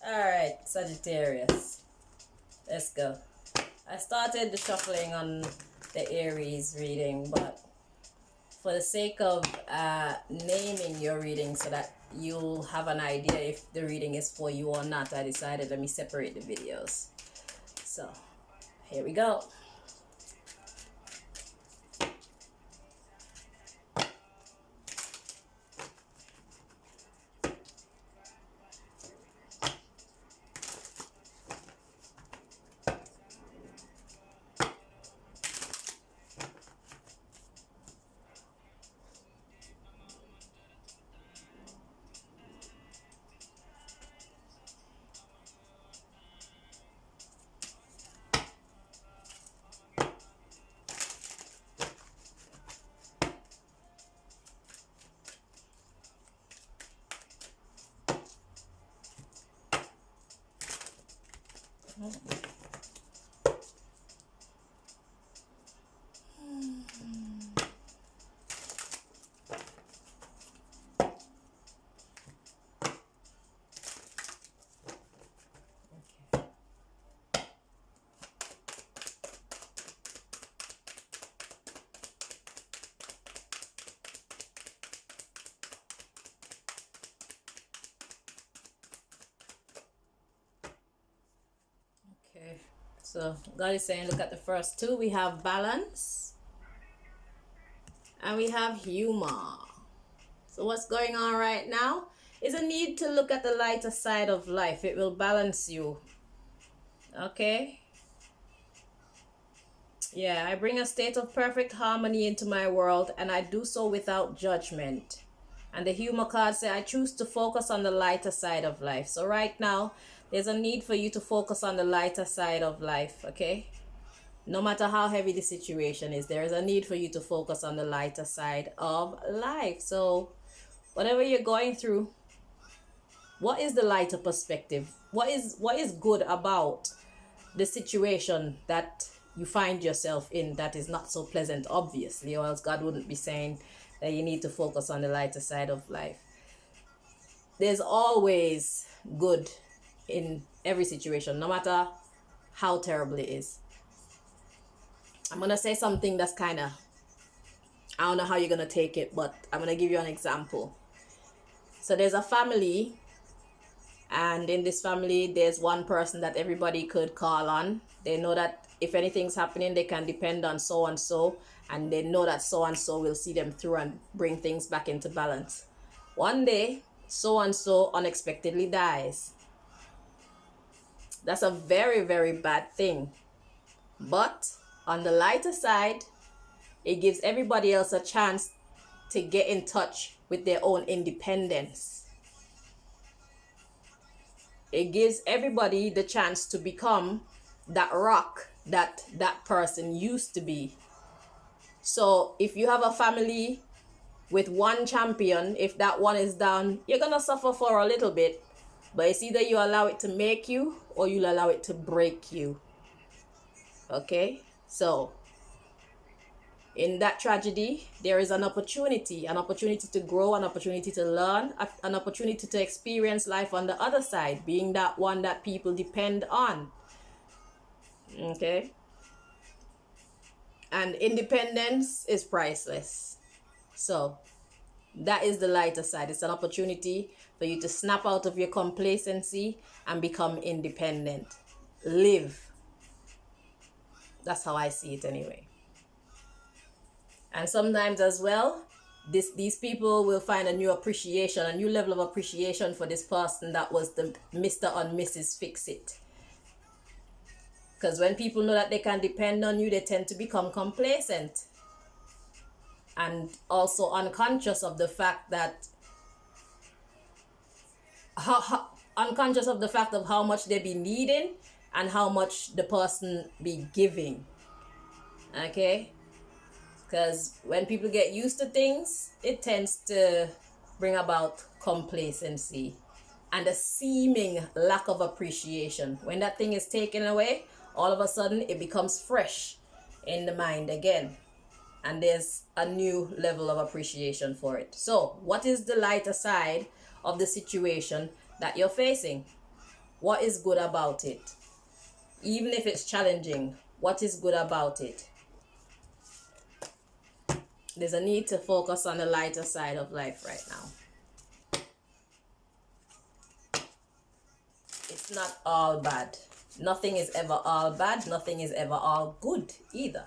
Alright, Sagittarius. Let's go. I started the shuffling on the Aries reading, but for the sake of naming your reading so that you'll have an idea if the reading is for you or not, I decided let me separate the videos. So, here we go. Okay, so God is saying, look at the first two. We have balance and we have humor. So what's going on right now is a need to look at the lighter side of life. It will balance you. Okay? Yeah, I bring a state of perfect harmony into my world and I do so without judgment. And the humor card says, I choose to focus on the lighter side of life. So right now, there's a need for you to focus on the lighter side of life, okay? No matter how heavy the situation is, there is a need for you to focus on the lighter side of life. So whatever you're going through, what is the lighter perspective? What is good about the situation that you find yourself in that is not so pleasant, obviously, or else God wouldn't be saying that you need to focus on the lighter side of life. There's always good in every situation, no matter how terrible it is. I'm going to say something that's kind of, I don't know how you're going to take it, but I'm going to give you an example. So there's a family, and in this family, there's one person that everybody could call on. They know that if anything's happening, they can depend on so and so, and they know that so and so will see them through and bring things back into balance. One day, so and so unexpectedly dies. That's a very, very bad thing. But on the lighter side, it gives everybody else a chance to get in touch with their own independence. It gives everybody the chance to become that rock that that person used to be. So if you have a family with one champion, if that one is down, you're gonna suffer for a little bit, but it's either you allow it to make you or you'll allow it to break you. Okay, so in that tragedy, there is an opportunity to grow, an opportunity to learn, an opportunity to experience life on the other side, being that one that people depend on. Okay? And independence is priceless. So, that is the lighter side. It's an opportunity for you to snap out of your complacency and become independent. Live. That's how I see it anyway. And sometimes as well, these people will find a new appreciation, a new level of appreciation for this person that was the Mr. and Mrs. Fix-It. Because when people know that they can depend on you, they tend to become complacent. And also unconscious of the fact that unconscious of the fact of how much they be needing and how much the person be giving. Okay? Because when people get used to things, it tends to bring about complacency and a seeming lack of appreciation. When that thing is taken away, all of a sudden it becomes fresh in the mind again. And there's a new level of appreciation for it. So, what is the lighter side of the situation that you're facing? What is good about it? Even if it's challenging, what is good about it? There's a need to focus on the lighter side of life right now. It's not all bad. Nothing is ever all bad. Nothing is ever all good either.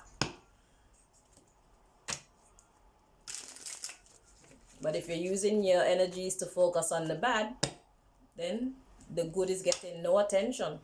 But if you're using your energies to focus on the bad, then the good is getting no attention.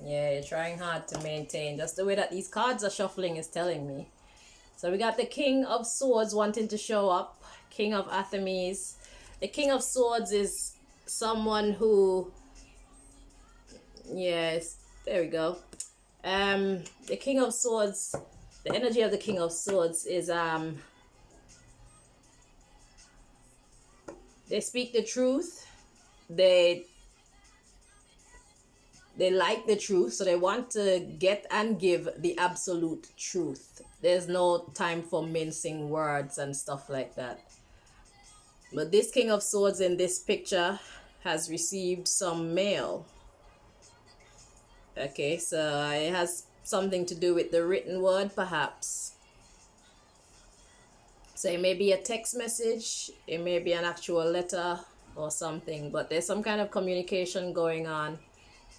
Yeah, you're trying hard to maintain. Just the way that these cards are shuffling is telling me. So we got the King of Swords wanting to show up. King of Athemes. The King of Swords is someone who... Yes, there we go. The King of Swords... The energy of the King of Swords is... They speak the truth. They like the truth, so they want to get and give the absolute truth. There's no time for mincing words and stuff like that. But this King of Swords in this picture has received some mail. Okay, so it has something to do with the written word, perhaps. So it may be a text message, it may be an actual letter or something, but there's some kind of communication going on.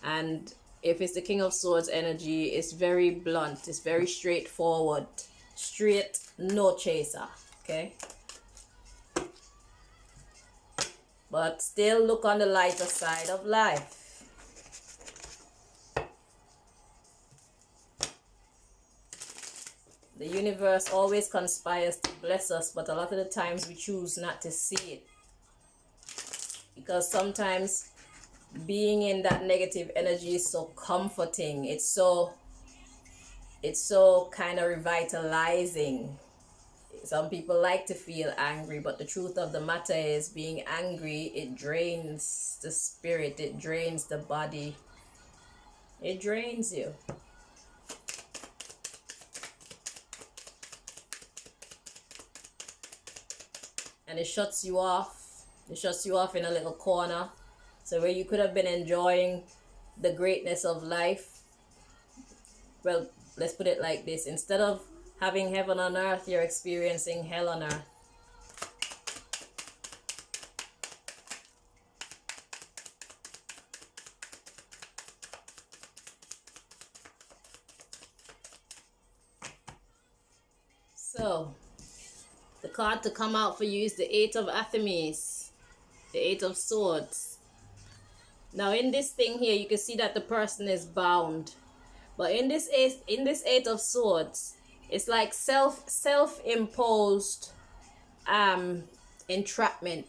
And if it's the King of Swords energy, it's very blunt. It's very straightforward. Straight, no chaser. Okay? But still look on the lighter side of life. The universe always conspires to bless us, but a lot of the times we choose not to see it. Because sometimes being in that negative energy is so comforting. It's so kind of revitalizing. Some people like to feel angry, but the truth of the matter is being angry, it drains the spirit, it drains the body, it drains you. And it shuts you off. It shuts you off in a little corner. So where you could have been enjoying the greatness of life, well, let's put it like this. Instead of having heaven on earth, you're experiencing hell on earth. So, the card to come out for you is the Eight of Athemes, the Eight of Swords. Now in this thing here, you can see that the person is bound. But in this Eight of Swords, it's like self-imposed entrapment.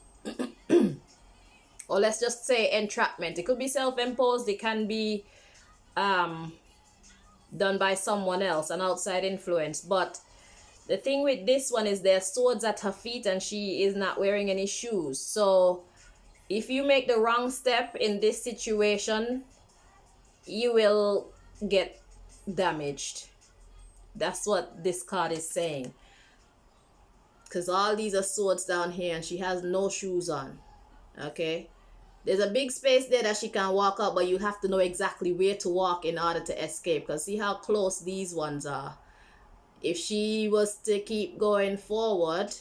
Or let's just say entrapment. It could be self-imposed, it can be done by someone else, an outside influence. But the thing with this one is there's swords at her feet and she is not wearing any shoes. So if you make the wrong step in this situation, you will get damaged. That's what this card is saying. Because all these are swords down here and she has no shoes on. Okay? There's a big space there that she can walk out, but you have to know exactly where to walk in order to escape. Because see how close these ones are. If she was to keep going forward,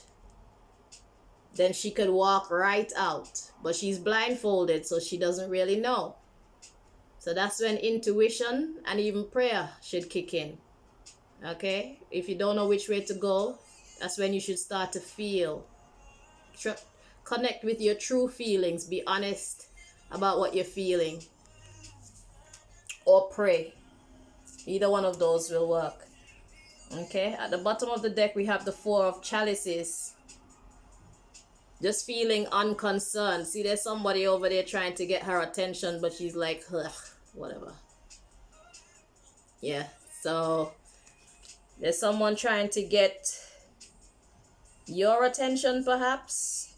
then she could walk right out. But she's blindfolded, so she doesn't really know. So that's when intuition and even prayer should kick in. Okay? If you don't know which way to go, that's when you should start to feel. Connect with your true feelings. Be honest about what you're feeling, or pray. Either one of those will work. Okay, at the bottom of the deck we have the Four of Chalices. Just feeling unconcerned. See, there's somebody over there trying to get her attention, but she's like, ugh, whatever. Yeah, so there's someone trying to get your attention perhaps,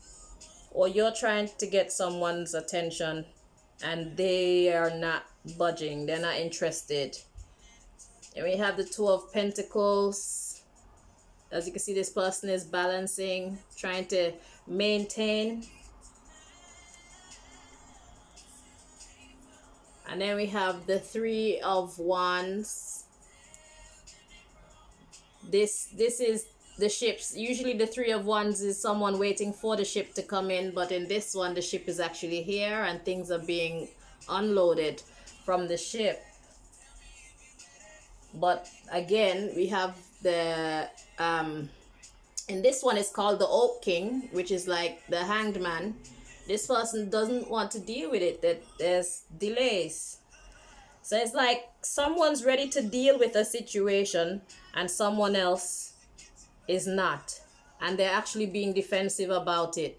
or you're trying to get someone's attention and they are not budging, they're not interested. And we have the Two of Pentacles. As you can see, this person is balancing, trying to maintain. And then we have the Three of Wands. This is the ships. Usually the Three of Wands is someone waiting for the ship to come in, but in this one the ship is actually here and things are being unloaded from the ship. But again, we have the in this one it's called the Oak King, which is like the Hanged Man. This person doesn't want to deal with it, that there's delays. So it's like someone's ready to deal with a situation and someone else is not, and they're actually being defensive about it.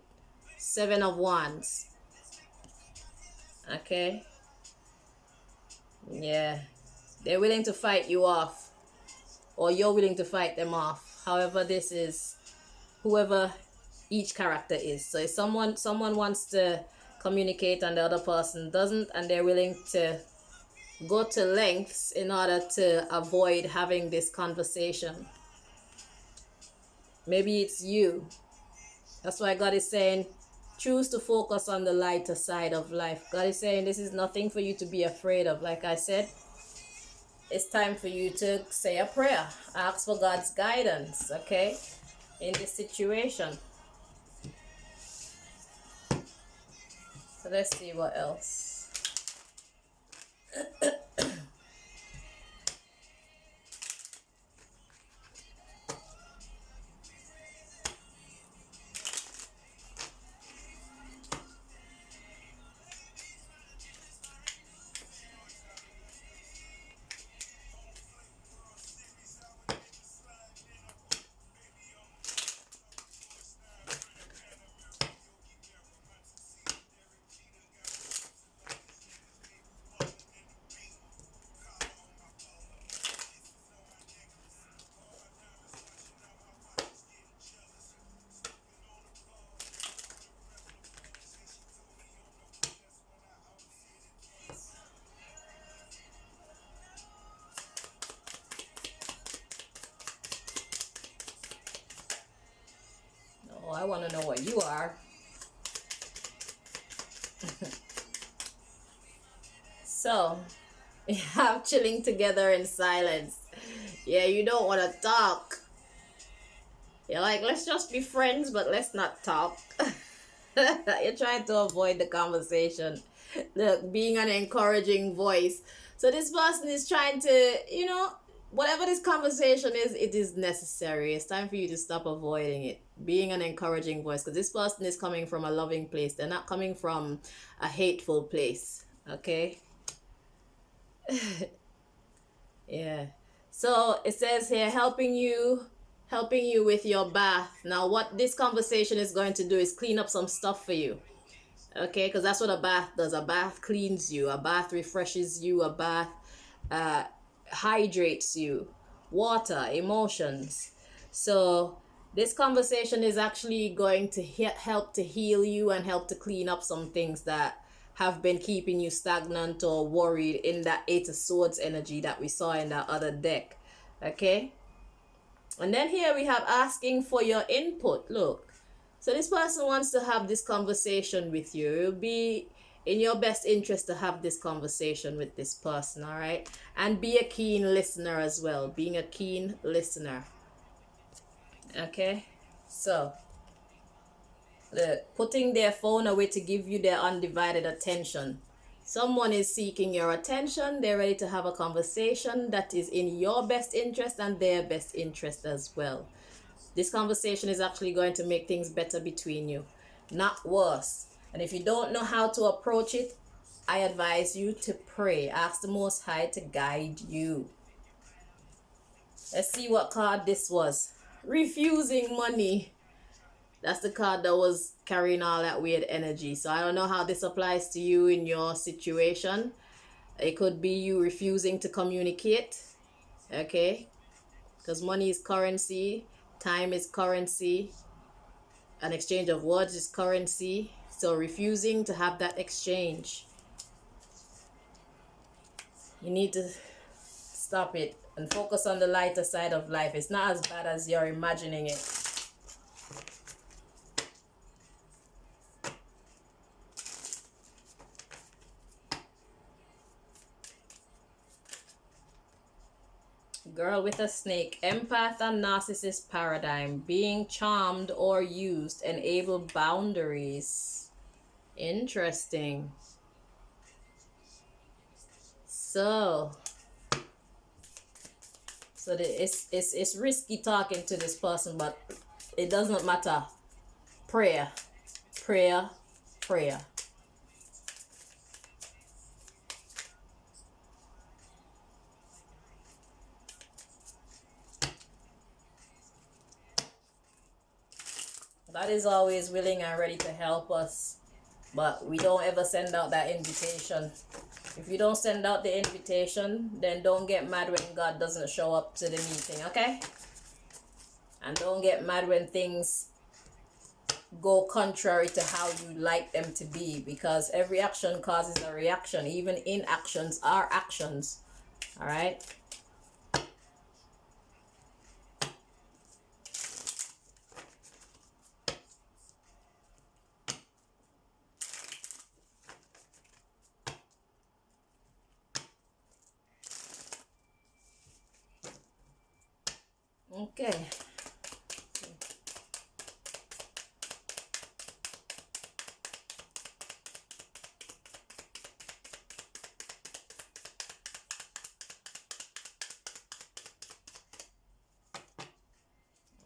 Seven of Wands. Okay, yeah, they're willing to fight you off, or you're willing to fight them off. However, this is whoever each character is. So if someone wants to communicate and the other person doesn't, and they're willing to go to lengths in order to avoid having this conversation. Maybe it's you. That's why God is saying, choose to focus on the lighter side of life. God is saying this is nothing for you to be afraid of. Like I said, it's time for you to say a prayer. Ask for God's guidance, okay, in this situation. So let's see what else. Oh, I want to know what you are. So, we have chilling together in silence. Yeah, you don't want to talk. You're like, let's just be friends, but let's not talk. You're trying to avoid the conversation. Look, being an encouraging voice. So this person is trying to, whatever this conversation is, it is necessary. It's time for you to stop avoiding it. Being an encouraging voice, because this person is coming from a loving place. They're not coming from a hateful place. Okay? Yeah. So it says here, helping you with your bath. Now what this conversation is going to do is clean up some stuff for you. Okay, because that's what a bath does. A bath cleans you. A bath refreshes you. A bath hydrates you. Water, emotions. So this conversation is actually going to help to heal you and help to clean up some things that have been keeping you stagnant or worried in that Eight of Swords energy that we saw in that other deck. Okay, and then here we have asking for your input. Look, so this person wants to have this conversation with you. It will be in your best interest to have this conversation with this person, all right? And be a keen listener as well. Being a keen listener. Okay, so putting their phone away to give you their undivided attention. Someone is seeking your attention. They're ready to have a conversation that is in your best interest and their best interest as well. This conversation is actually going to make things better between you, not worse. And if you don't know how to approach it, I advise you to pray. Ask the Most High to guide you. Let's see what card this was. Refusing money. That's the card that was carrying all that weird energy. So I don't know how this applies to you in your situation. It could be you refusing to communicate. Okay? Because money is currency. Time is currency. An exchange of words is currency. So refusing to have that exchange. You need to stop it and focus on the lighter side of life. It's not as bad as you're imagining it. Girl with a snake. Empath and narcissist paradigm. Being charmed or used. Enable boundaries. Interesting. So it's risky talking to this person, but it does not matter. Prayer. Prayer. Prayer. God is always willing and ready to help us, but we don't ever send out that invitation. If you don't send out the invitation, then don't get mad when God doesn't show up to the meeting, okay? And don't get mad when things go contrary to how you like them to be, because every action causes a reaction. Even inactions are actions, all right? Okay.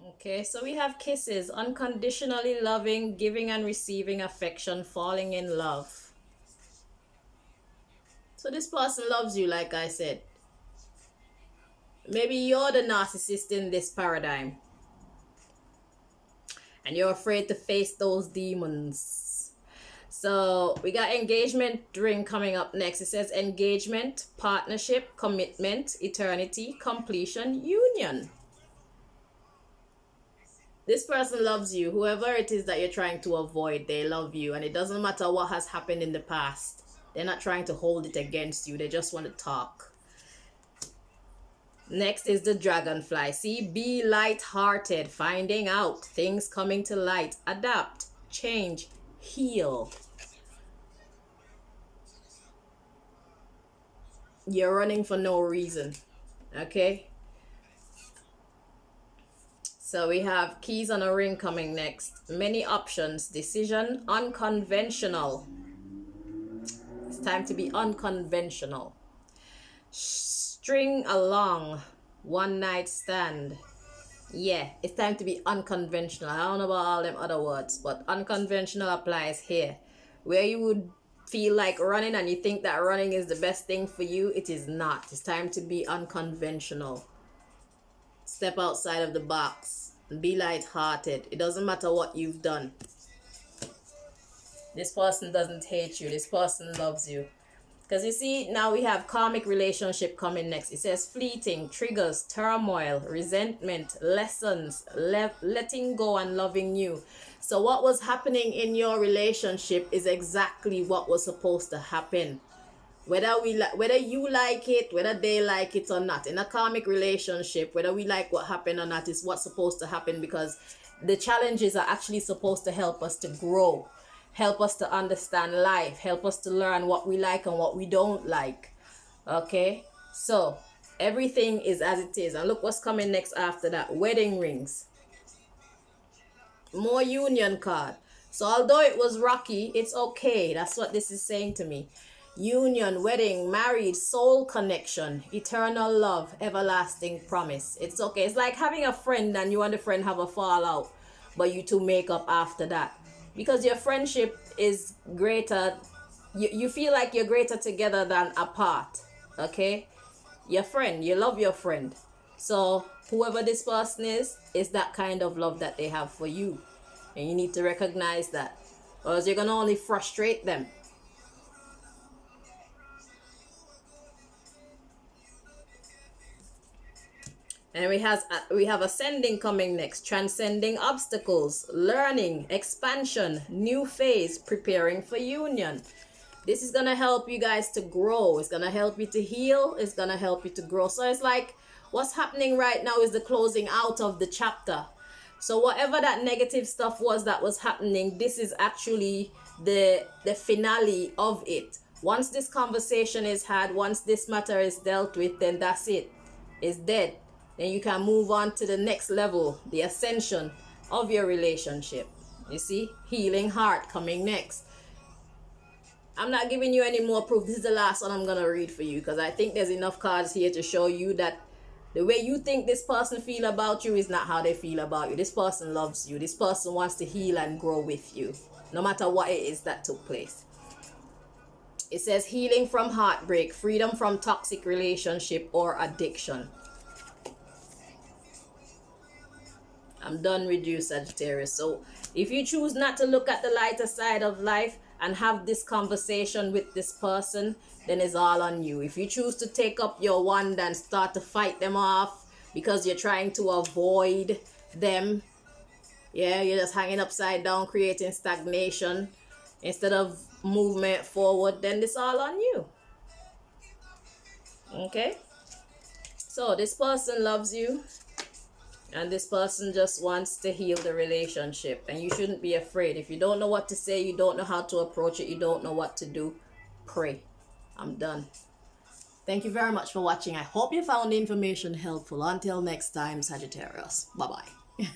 Okay, so we have kisses, unconditionally loving, giving and receiving affection, falling in love. So this person loves you, like I said. Maybe you're the narcissist in this paradigm. And you're afraid to face those demons. So we got engagement ring coming up next. It says engagement, partnership, commitment, eternity, completion, union. This person loves you. Whoever it is that you're trying to avoid, they love you. And it doesn't matter what has happened in the past. They're not trying to hold it against you. They just want to talk. Next is the dragonfly. See, be light-hearted, finding out, things coming to light, adapt, change, heal. You're running for no reason, okay? So we have keys on a ring coming next. Many options, decision, unconventional. It's time to be unconventional. String along, one night stand. Yeah, it's time to be unconventional. I don't know about all them other words, but unconventional applies here. Where you would feel like running and you think that running is the best thing for you, it is not. It's time to be unconventional. Step outside of the box. Be light-hearted. It doesn't matter what you've done. This person doesn't hate you. This person loves you. Because you see, now we have karmic relationship coming next. It says fleeting, triggers, turmoil, resentment, lessons, letting go and loving you. So what was happening in your relationship is exactly what was supposed to happen. Whether you like it, whether they like it or not. In a karmic relationship, whether we like what happened or not is what's supposed to happen, because the challenges are actually supposed to help us to grow. Help us to understand life. Help us to learn what we like and what we don't like. Okay? So, everything is as it is. And look what's coming next after that. Wedding rings. More union card. So, although it was rocky, it's okay. That's what this is saying to me. Union, wedding, married, soul connection, eternal love, everlasting promise. It's okay. It's like having a friend and you and the friend have a fallout, but you two make up after that. Because your friendship is greater you feel like you're greater together than apart. Okay, your friend, you love your friend. So whoever this person is that kind of love that they have for you, and you need to recognize that, or else you're gonna only frustrate them. And we have ascending coming next, transcending obstacles, learning, expansion, new phase, preparing for union. This is gonna help you guys to grow. It's gonna help you to heal. It's gonna help you to grow. So it's like what's happening right now is the closing out of the chapter. So whatever that negative stuff was that was happening, this is actually the finale of it. Once this conversation is had, once this matter is dealt with, then that's it. It's dead. Then you can move on to the next level, the ascension of your relationship. You see, healing heart coming next. I'm not giving you any more proof. This is the last one I'm going to read for you, because I think there's enough cards here to show you that the way you think this person feel about you is not how they feel about you. This person loves you. This person wants to heal and grow with you, no matter what it is that took place. It says healing from heartbreak, freedom from toxic relationship or addiction. I'm done with you, Sagittarius. So if you choose not to look at the lighter side of life and have this conversation with this person, then it's all on you. If you choose to take up your wand and start to fight them off because you're trying to avoid them, yeah, you're just hanging upside down, creating stagnation instead of movement forward, then it's all on you. Okay? So this person loves you, and this person just wants to heal the relationship, and you shouldn't be afraid. If you don't know what to say, you don't know how to approach it, you don't know what to do, pray. I'm done. Thank you very much for watching. I hope you found the information helpful. Until next time, Sagittarius. Bye-bye.